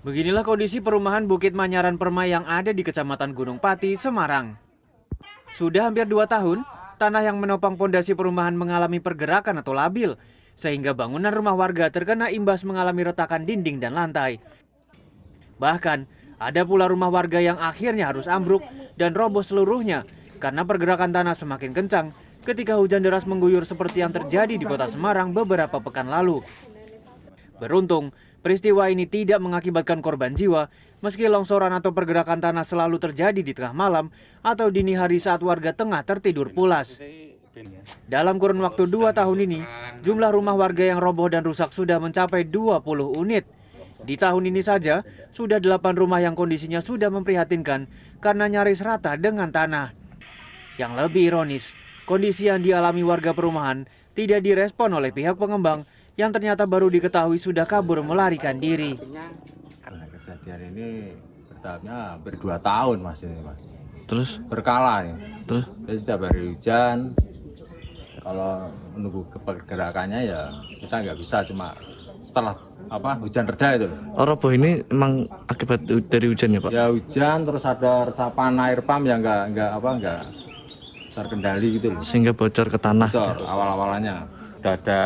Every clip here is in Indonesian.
Beginilah kondisi perumahan Bukit Manyaran Permai yang ada di Kecamatan Gunung Pati, Semarang. Sudah hampir 2 tahun, tanah yang menopang pondasi perumahan mengalami pergerakan atau labil, sehingga bangunan rumah warga terkena imbas mengalami retakan dinding dan lantai. Bahkan, ada pula rumah warga yang akhirnya harus ambruk dan roboh seluruhnya karena pergerakan tanah semakin kencang ketika hujan deras mengguyur seperti yang terjadi di kota Semarang beberapa pekan lalu. Beruntung, peristiwa ini tidak mengakibatkan korban jiwa, meski longsoran atau pergerakan tanah selalu terjadi di tengah malam atau dini hari saat warga tengah tertidur pulas. Dalam kurun waktu 2 tahun ini, jumlah rumah warga yang roboh dan rusak sudah mencapai 20 unit. Di tahun ini saja, sudah 8 rumah yang kondisinya sudah memprihatinkan karena nyaris rata dengan tanah. Yang lebih ironis, kondisi yang dialami warga perumahan tidak direspon oleh pihak pengembang yang ternyata baru diketahui sudah kabur melarikan diri. Karena kejadian ini bertahapnya hampir 2 tahun mas ini mas. Terus? Berkala ya. Terus? Jadi setiap hari hujan, kalau menunggu pergerakannya ya kita nggak bisa, cuma setelah hujan reda itu. Oh, roboh ini emang akibat dari hujan ya Pak? Ya hujan, terus ada resapan air pump yang nggak terkendali gitu loh. Sehingga bocor ke tanah. Bocor awal-awalannya. Sudah ada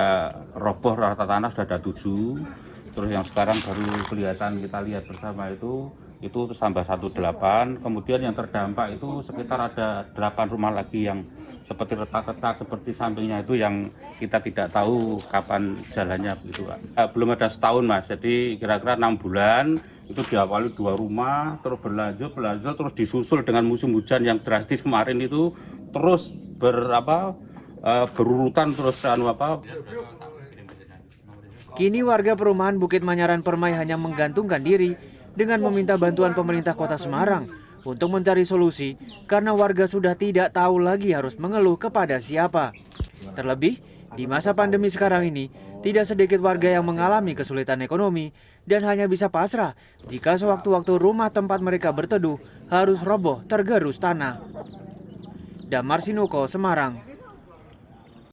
roboh rata tanah, sudah ada 7. Terus yang sekarang baru kelihatan kita lihat bersama itu tambah 18. Kemudian yang terdampak itu sekitar ada 8 rumah lagi yang seperti retak-retak, seperti sampingnya itu yang kita tidak tahu kapan jalannya begitu Pak. Belum ada setahun Mas, jadi kira-kira 6 bulan itu diawali 2 rumah, terus berlanjut terus disusul dengan musim hujan yang drastis kemarin itu, terus berurutan terus Kini warga perumahan Bukit Manyaran Permai hanya menggantungkan diri dengan meminta bantuan pemerintah Kota Semarang untuk mencari solusi karena warga sudah tidak tahu lagi harus mengeluh kepada siapa. Terlebih, di masa pandemi sekarang ini, tidak sedikit warga yang mengalami kesulitan ekonomi dan hanya bisa pasrah jika sewaktu-waktu rumah tempat mereka berteduh harus roboh tergerus tanah. Damar Sinuko, Semarang.